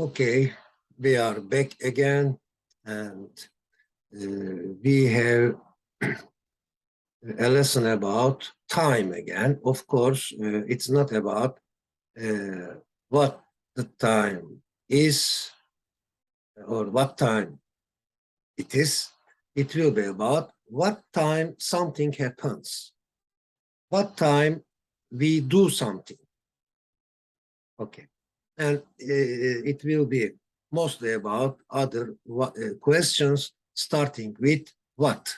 Okay, we are back again, and we have a lesson about time again. Of course, it's not about what the time is or what time it is. It will be about what time something happens, what time we do something. Okay, and it will be mostly about other questions starting with what.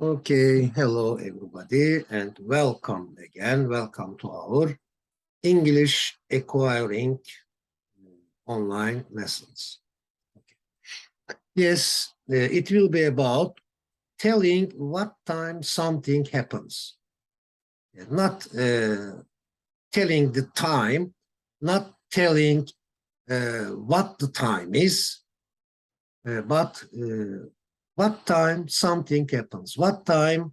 Okay, hello everybody and welcome again. Welcome to our English acquiring online lessons. Okay. Yes, it will be about telling what time something happens. Not telling the time, not telling what the time is, but what time something happens, what time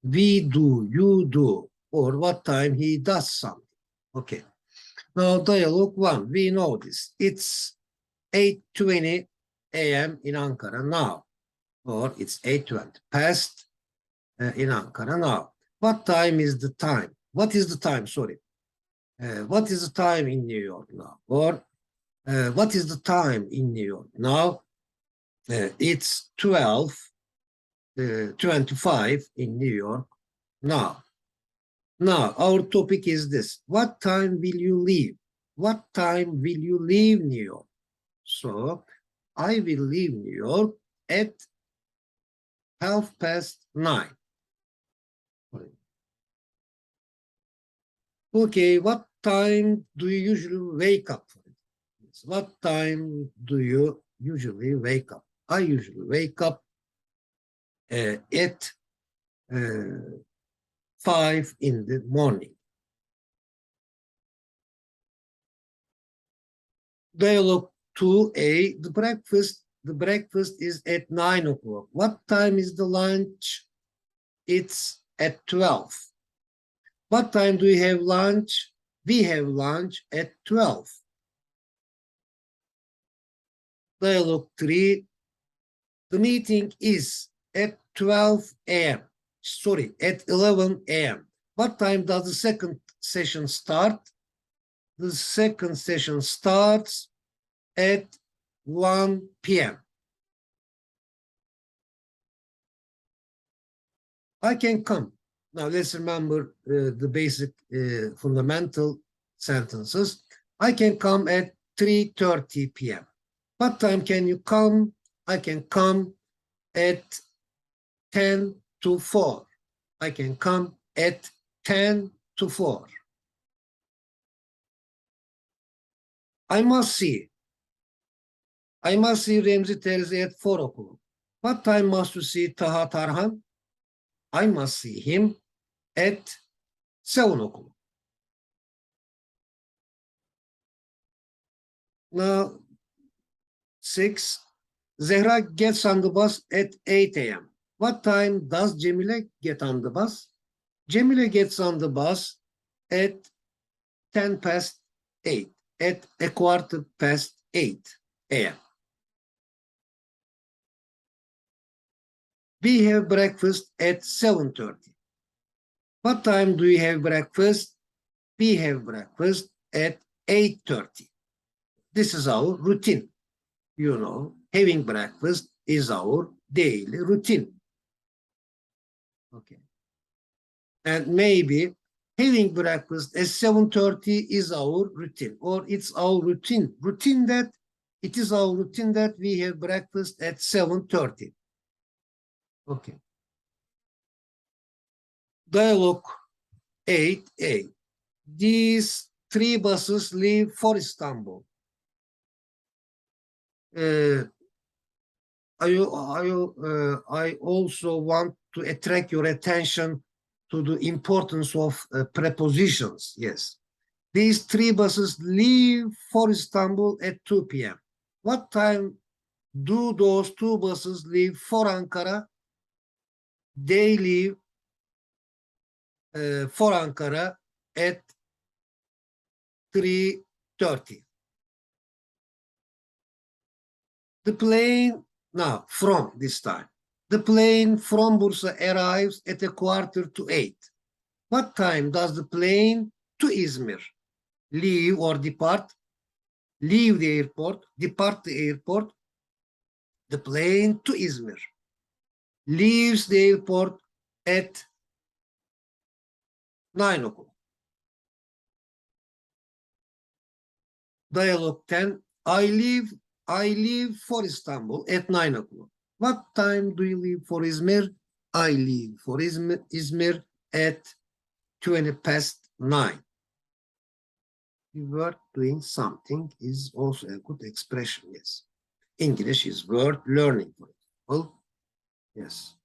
we do, you do, or what time he does something. Okay. Now, dialogue one, we know this. It's 8:20 a.m. in Ankara now, or it's 8:20 past in Ankara now. What time is the time? What is the time? Sorry. What is the time in New York now? Or what is the time in New York now? It's 12:25 in New York now. Now, our topic is this. What time will you leave? What time will you leave New York? So, I will leave New York at 9:30. Okay, what time do you usually wake up? What time do you usually wake up? I usually wake up at 5 in the morning. Dialogue 2A, the breakfast is at 9 o'clock. What time is the lunch? It's at 12. What time do we have lunch? We have lunch at 12. Dialogue 3, the meeting is at 12 a.m. Sorry, at 11 a.m. What time does the second session start? The second session starts at 1 p.m. I can come. Now let's remember the basic fundamental sentences. I can come at 3:30 p.m. What time can you come? I can come at 10 to 4. I can come at 10 to 4. I must see Remzi Terzi at 4 o'clock. What time must you see Taha Tarhan? I must see him at 7 o'clock. Now, 6, Zehra gets on the bus at 8 a.m. What time does Cemile get on the bus? Cemile gets on the bus at 10 past 8, at a quarter past 8 a.m. We have breakfast at 7:30. What time do we have breakfast? We have breakfast at 8:30. This is our routine. You know, having breakfast is our daily routine. Okay. And maybe having breakfast at 7:30 is our routine, or it's our routine. It is our routine that we have breakfast at 7:30. Okay. Dialogue 8A. These 3 buses leave for Istanbul. I also want to attract your attention to the importance of prepositions. Yes. These 3 buses leave for Istanbul at 2 p.m. What time do those 2 buses leave for Ankara? They leave for Ankara at 3:30. The plane, now from this time, the plane from Bursa arrives at 7:45. What time does the plane to Izmir leave or depart? Leave the airport, depart the airport. The plane to Izmir leaves the airport at 9 o'clock. Dialogue 10. I leave for Istanbul at 9 o'clock. What time do you leave for Izmir? I leave for Izmir at 9:20. We were doing something is also a good expression, yes. English is word learning, for example. Yes.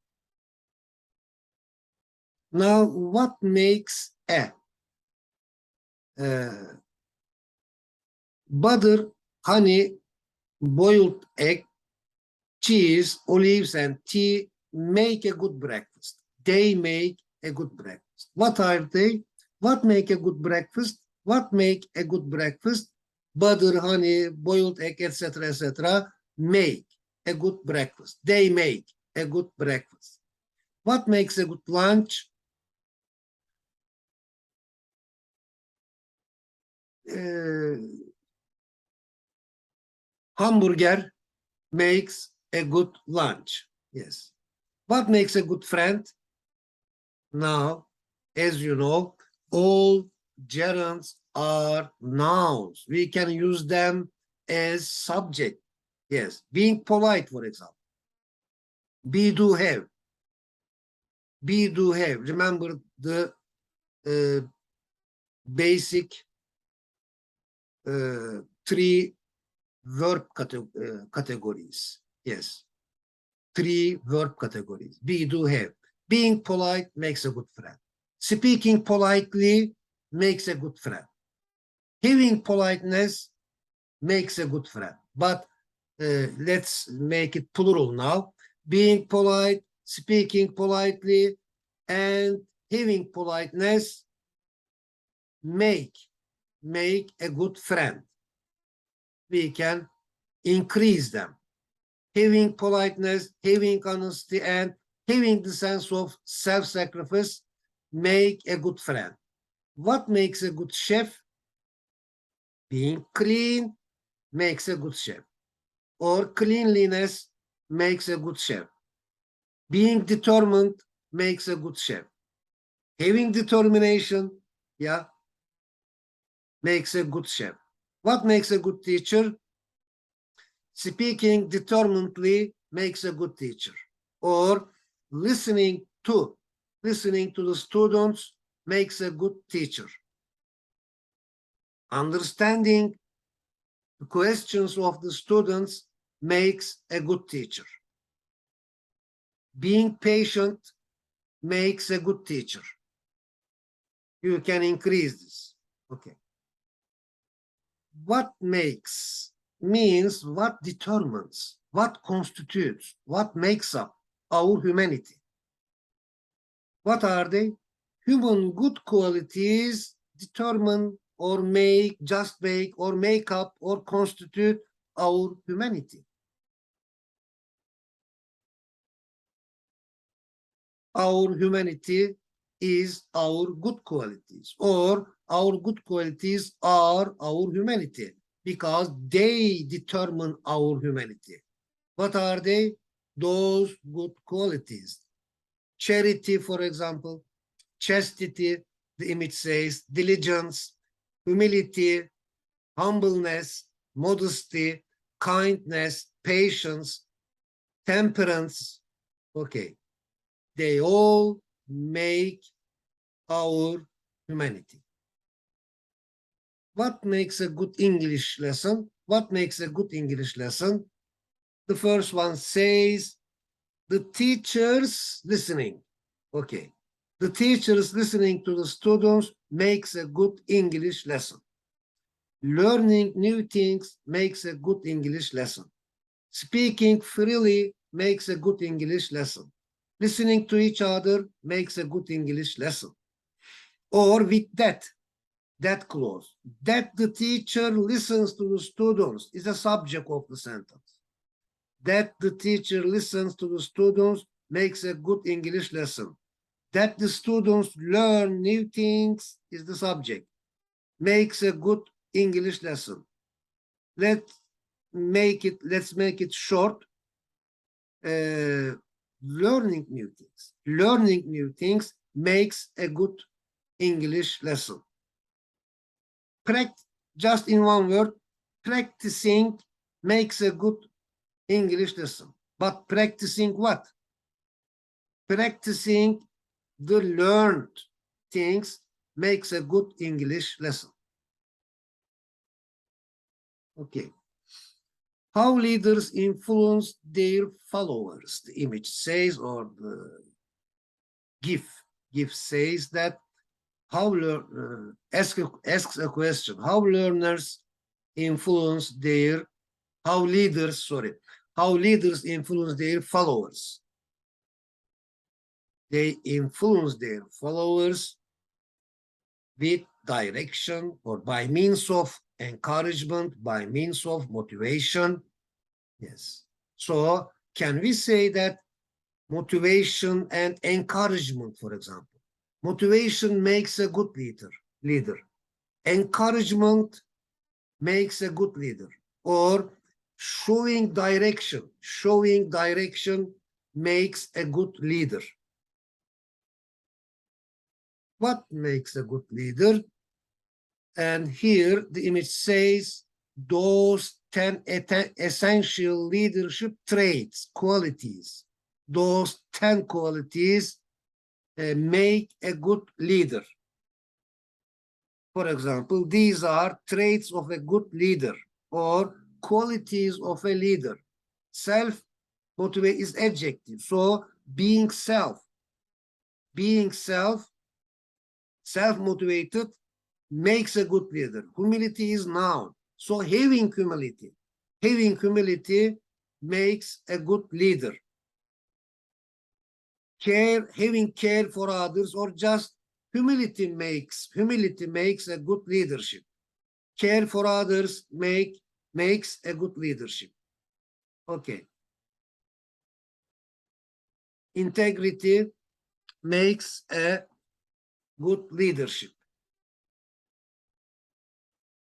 Now, what makes a butter, honey, boiled egg, cheese, olives, and tea make a good breakfast? They make a good breakfast. What are they? What make a good breakfast? What make a good breakfast? Butter, honey, boiled egg, etc., etc. make a good breakfast. They make a good breakfast. What makes a good lunch? Hamburger makes a good lunch. Yes. What makes a good friend? Now, as you know, all gerunds are nouns. We can use them as subject. Yes. Being polite, for example. Be, do, have. Be, do, have. Remember the basic 3 verb categories. Yes. 3 verb categories. Be, do, have. Being polite makes a good friend. Speaking politely makes a good friend. Having politeness makes a good friend. But let's make it plural now. Being polite, speaking politely, and having politeness make a good friend. We can increase them. Having politeness, having honesty, and having the sense of self-sacrifice make a good friend. What makes a good chef? Being clean makes a good chef. Or cleanliness makes a good chef. Being determined makes a good chef. Having determination, yeah, makes a good chef. What makes a good teacher? Speaking determinedly makes a good teacher. Or listening to the students makes a good teacher. Understanding the questions of the students makes a good teacher. Being patient makes a good teacher. You can increase this. Okay. What makes means what determines, what constitutes, what makes up our humanity. What are they? Human good qualities determine or make, just make, or make up, or constitute our humanity. Our humanity is our good qualities, or our good qualities are our humanity, because they determine our humanity. What are they? Those good qualities. Charity, for example, chastity, the image says, diligence, humility, humbleness, modesty, kindness, patience, temperance. Okay. They all make our humanity. What makes a good English lesson? What makes a good English lesson? The first one says, The teachers listening. Okay. The teachers listening to the students makes a good English lesson. Learning new things makes a good English lesson. Speaking freely makes a good English lesson. Listening to each other makes a good English lesson. Or with that clause, that the teacher listens to the students is a subject of the sentence. That the teacher listens to the students makes a good English lesson. That the students learn new things is the subject, makes a good English lesson. Let's make it short. Learning new things. Learning new things makes a good English lesson. Just in one word, practicing makes a good English lesson. But practicing what? Practicing the learned things makes a good English lesson. Okay. How leaders influence their followers, the image says, or the GIF says that asks a question, how leaders influence their followers. They influence their followers with direction or by means of encouragement, by means of motivation. Yes. So can we say that motivation and encouragement, for example, motivation makes a good leader. Encouragement makes a good leader. Or showing direction makes a good leader. What makes a good leader? And here the image says those 10 essential leadership traits, qualities. Those 10 qualities make a good leader. For example, these are traits of a good leader or qualities of a leader. Self-motivate is adjective. So being self-motivated makes a good leader. Humility is noun. So having humility makes a good leader. Having care for others, or just humility makes a good leadership. Care for others makes a good leadership. Okay. Integrity makes a good leadership.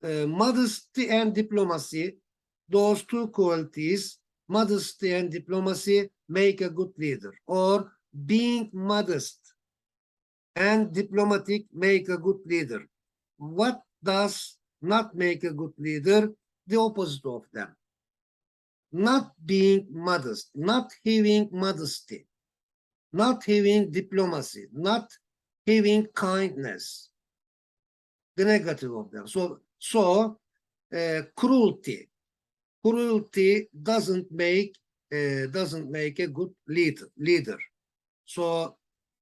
Modesty and diplomacy, those two qualities, modesty and diplomacy, make a good leader. Or being modest and diplomatic make a good leader. What does not make a good leader? The opposite of them. Not being modest, not having modesty, not having diplomacy, not having kindness. The negative of them. So cruelty doesn't make a good leader. So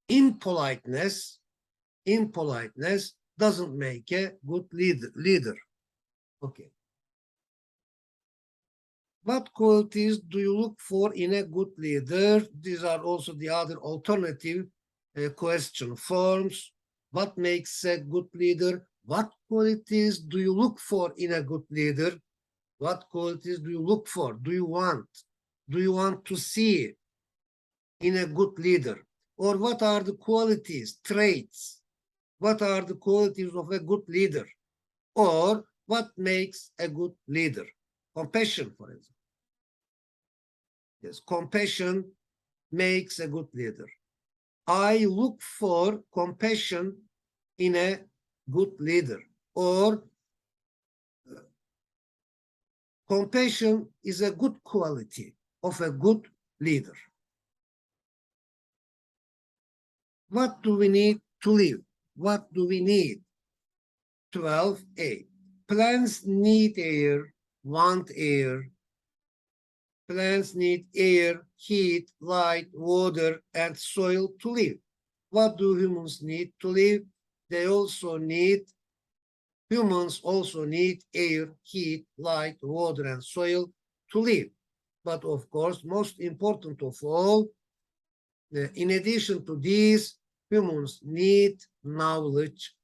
impoliteness doesn't make a good leader. Okay. What qualities do you look for in a good leader? These are also the other alternative question forms. What makes a good leader? What qualities do you look for in a good leader? What qualities do you look for? Do you want to see in a good leader? Or what are the qualities, traits? What are the qualities of a good leader? Or what makes a good leader? Compassion, for example. Yes, compassion makes a good leader. I look for compassion in a good leader. Or compassion is a good quality of a good leader. What do we need to live? What do we need? 12a. Plants need air, want air. Plants need air, heat, light, water, and soil to live. What do humans need to live? Humans also need air, heat, light, water, and soil to live. But of course, most important of all, in addition to these, humans need knowledge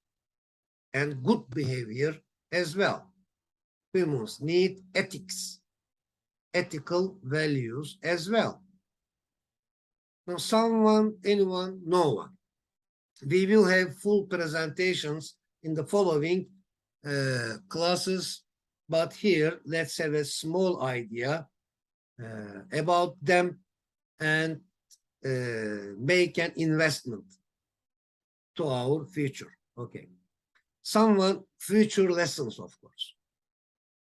and good behavior as well. Humans need ethics, ethical values as well. Now, someone, anyone, no one. We will have full presentations in the following classes, but here let's have a small idea about them and make an investment to our future. Okay. Someone, future lessons, of course.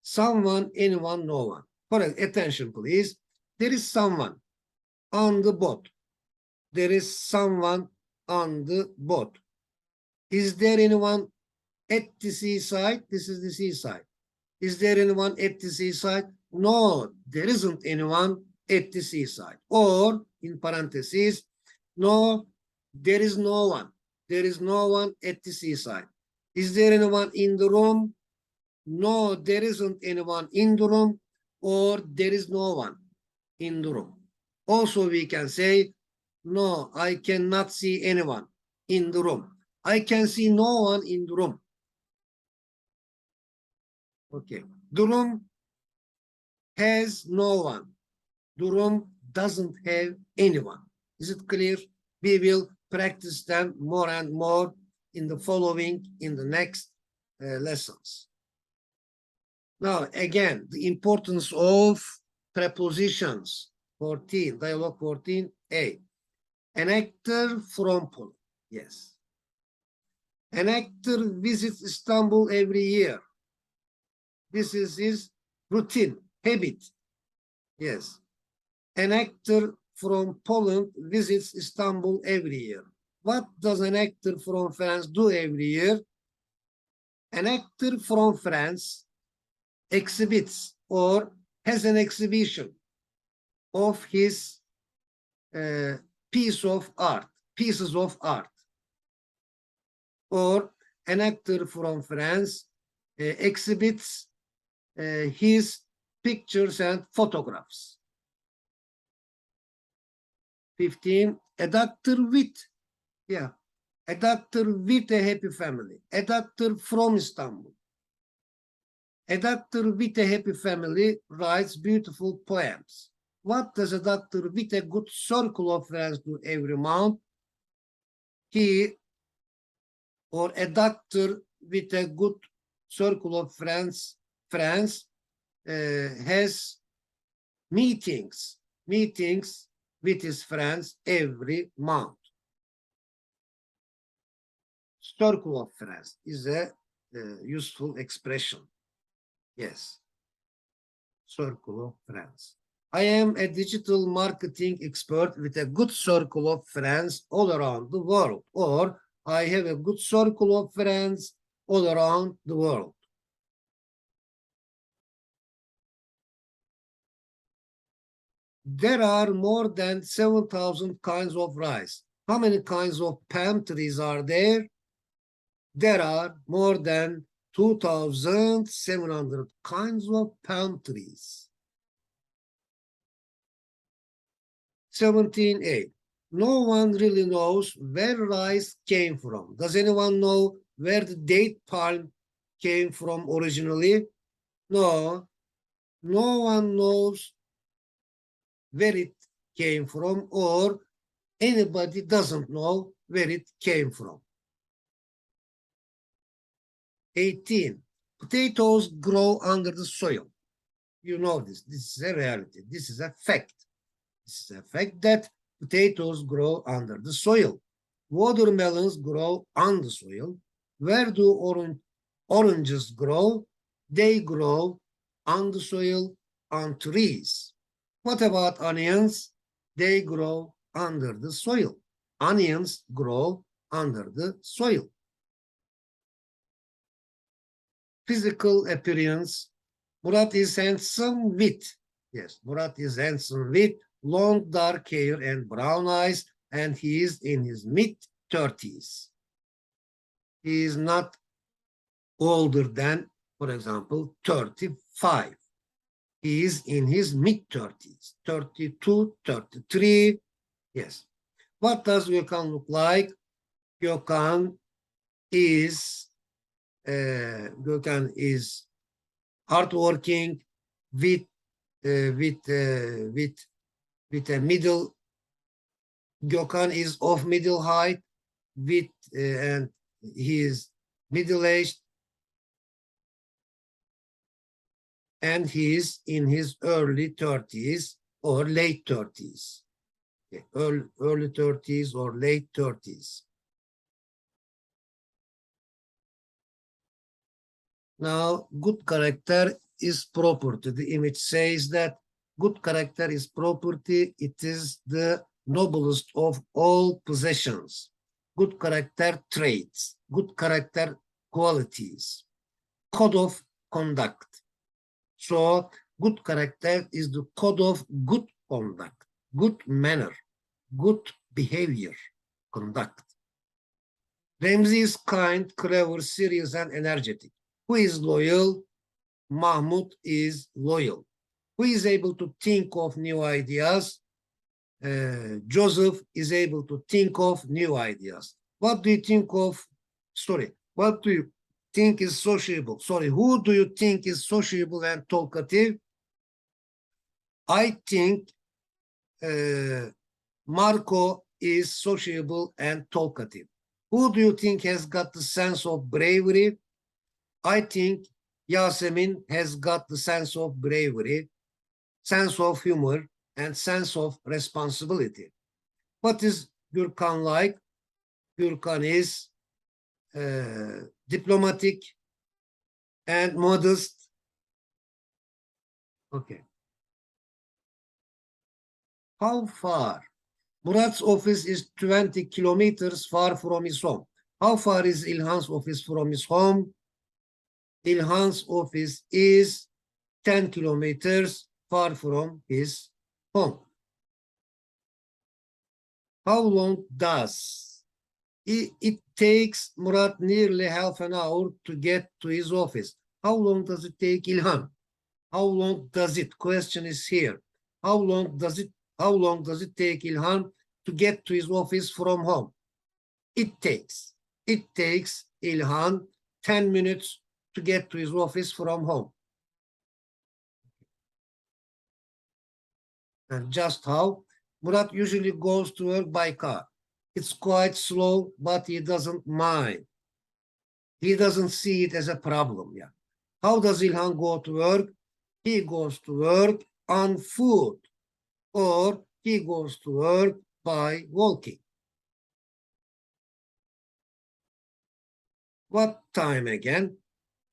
Someone, anyone, no one. Correct. Attention, please. There is someone on the boat. There is someone on the boat. Is there anyone at the seaside? This is the seaside. Is there anyone at the seaside? No, there isn't anyone at the seaside. Or, in parentheses, no, there is no one. There is no one at the seaside. Is there anyone in the room? No, there isn't anyone in the room, or there is no one in the room. Also, we can say, no, I cannot see anyone in the room. I can see no one in the room. Okay. The room has no one. The room doesn't have anyone. Is it clear? We will practice them more and more in the next lessons. Now, again, the importance of prepositions. 14, dialogue 14a. An actor from Poland. Yes. An actor visits Istanbul every year. This is his routine, habit. Yes. An actor from Poland visits Istanbul every year. What does an actor from France do every year? An actor from France exhibits or has an exhibition of his pieces of art. Or an actor from France exhibits his pictures and photographs. 15, a doctor with a happy family. A doctor from Istanbul. A doctor with a happy family writes beautiful poems. What does a doctor with a good circle of friends do every month? A doctor with a good circle of friends has meetings with his friends every month. Circle of friends is a useful expression. Yes. Circle of friends. I am a digital marketing expert with a good circle of friends all around the world. Or I have a good circle of friends all around the world. There are more than 7,000 kinds of rice. How many kinds of palm trees are there? There are more than 2,700 kinds of palm trees. 17a. No one really knows where rice came from. Does anyone know where the date palm came from originally? No. No one knows where it came from, or anybody doesn't know where it came from. 18. Potatoes grow under the soil. You know this. This is a reality. This is a fact. This is a fact that potatoes grow under the soil. Watermelons grow on the soil. Where do oranges grow? They grow on the soil, on trees. What about onions? They grow under the soil. Onions grow under the soil. Physical appearance. Murat is handsome with. Yes, Murat is handsome with long dark hair and brown eyes, and he is in his mid-30s. He is not older than, for example, 35. He is in his mid-30s, 32, 33. Yes. What does Gökhan look like? Gökhan is hardworking with a middle. Gökhan is of middle height with and he is middle-aged, and he is in his early 30s or late 30s. Okay. Early 30s or late 30s. Now, good character is property. The image says that good character is property. It is the noblest of all possessions. Good character traits, good character qualities, code of conduct. So, good character is the code of good conduct, good manner, good behavior, conduct. Remzi is kind, clever, serious, and energetic. Who is loyal? Mahmud is loyal. Who is able to think of new ideas? Joseph is able to think of new ideas. What do you think of? Sorry, what do you think is sociable? Sorry, who do you think is sociable and talkative? I think Marco is sociable and talkative. Who do you think has got the sense of bravery? I think Yasemin has got the sense of bravery, sense of humor, and sense of responsibility. What is Gürkan like? Gürkan is diplomatic and modest. Okay. How far? Murat's office is 20 kilometers far from his home. How far is İlhan's office from his home? İlhan's office is 10 kilometers far from his home. How long does it takes Murat nearly half an hour to get to his office? How long does it take İlhan? How long does it? Question is here. How long does it take İlhan to get to his office from home? It takes İlhan 10 minutes to get to his office from home. And just how? Murat usually goes to work by car. It's quite slow, but he doesn't mind. He doesn't see it as a problem. Yeah. How does İlhan go to work? He goes to work on foot, or he goes to work by walking. What time again?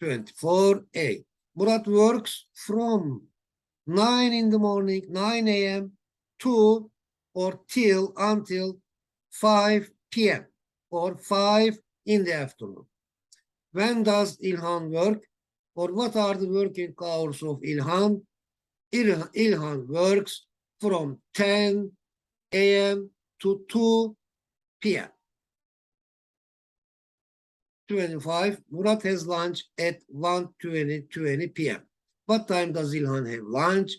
24:08. Murat works from 9 in the morning, 9 a.m. to or till until 5 p.m. or 5 in the afternoon. When does İlhan work? Or what are the working hours of İlhan? İlhan works from 10 a.m. to 2 p.m. 25. Murat has lunch at 1:20 p.m. What time does İlhan have lunch?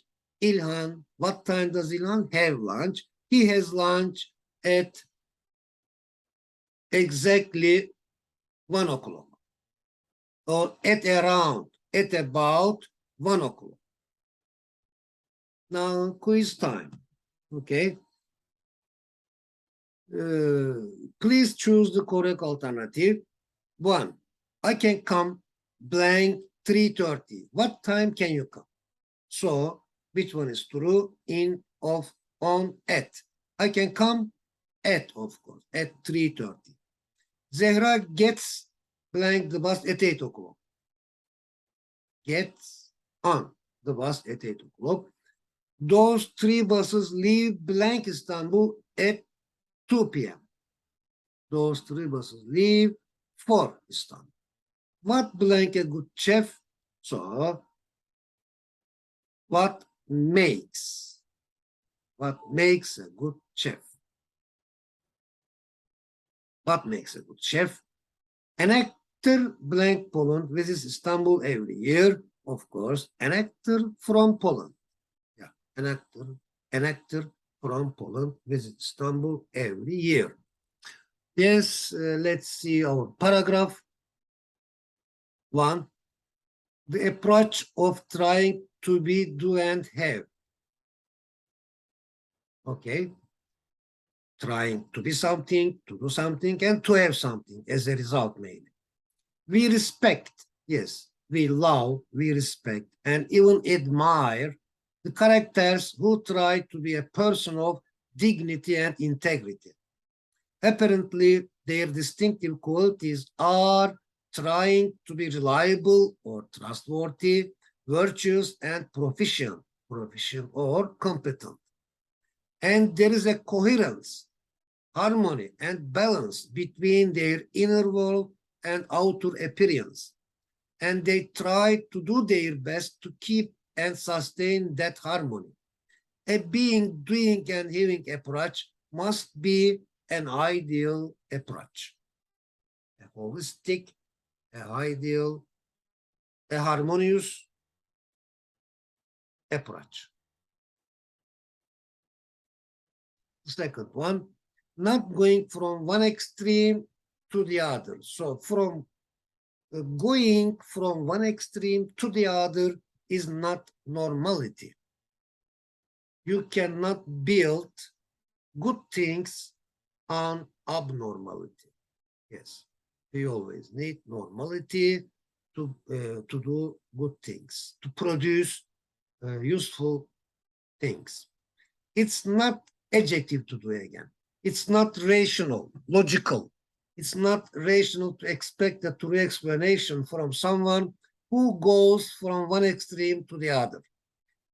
İlhan, what time does İlhan have lunch? He has lunch at exactly 1 o'clock. Or at about 1 o'clock. Now, quiz time. Okay. Please choose the correct alternative. 1. I can come blank 3:30. What time can you come? So, which one is true? In, of, on, at. I can come at, of course, at 3:30. Zehra gets blank the bus at 8 o'clock. Gets on the bus at 8 o'clock. Those 3 buses leave blank Istanbul at 2 p.m. Those 3 buses leave for Istanbul. What blank a good chef? So, what makes? What makes a good chef? What makes a good chef? An actor blank Poland visits Istanbul every year. Of course, an actor from Poland. Yeah, an actor from Poland visits Istanbul every year. Yes, let's see our paragraph. 1. The approach of trying to be, do, and have. Okay. Trying to be something, to do something, and to have something as a result, maybe. We respect, yes, we love, we respect, and even admire the characters who try to be a person of dignity and integrity. Apparently, their distinctive qualities are trying to be reliable or trustworthy, virtuous, and proficient or competent. And there is a coherence, harmony, and balance between their inner world and outer appearance. And they try to do their best to keep and sustain that harmony. A being, doing, and having approach must be an ideal approach. A holistic, a ideal, a harmonious approach. The second one, not going from one extreme to the other. So from going from one extreme to the other is not normality. You cannot build good things on abnormality. Yes, we always need normality to do good things, to produce useful things. It's not adjective to do again. It's not rational, logical. It's not rational to expect a true explanation from someone who goes from one extreme to the other.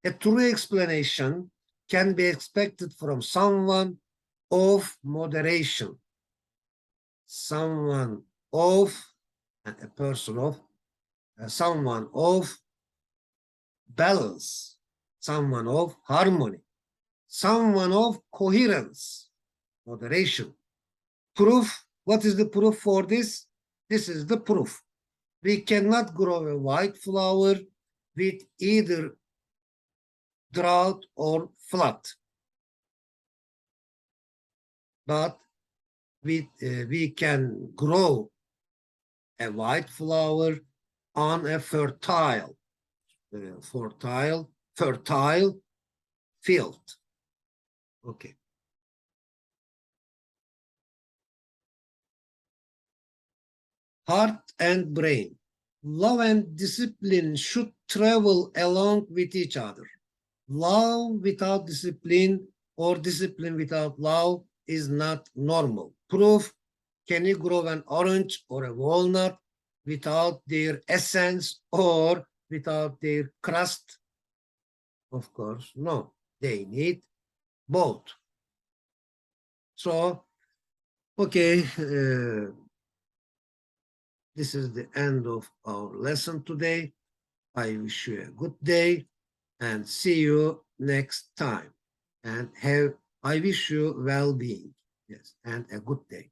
A true explanation can be expected from someone of moderation, someone of, a person of, someone of balance, someone of harmony, someone of coherence, moderation. Proof, what is the proof for this? This is the proof. We cannot grow a white flower with either drought or flood. But we can grow a white flower on a fertile field. Okay. Heart and brain. Love and discipline should travel along with each other. Love without discipline or discipline without love is not normal. Proof, can you grow an orange or a walnut without their essence or without their crust? Of course, no. They need both. So, okay, this is the end of our lesson today. I wish you a good day and see you next time. And I wish you well-being, yes, and a good day.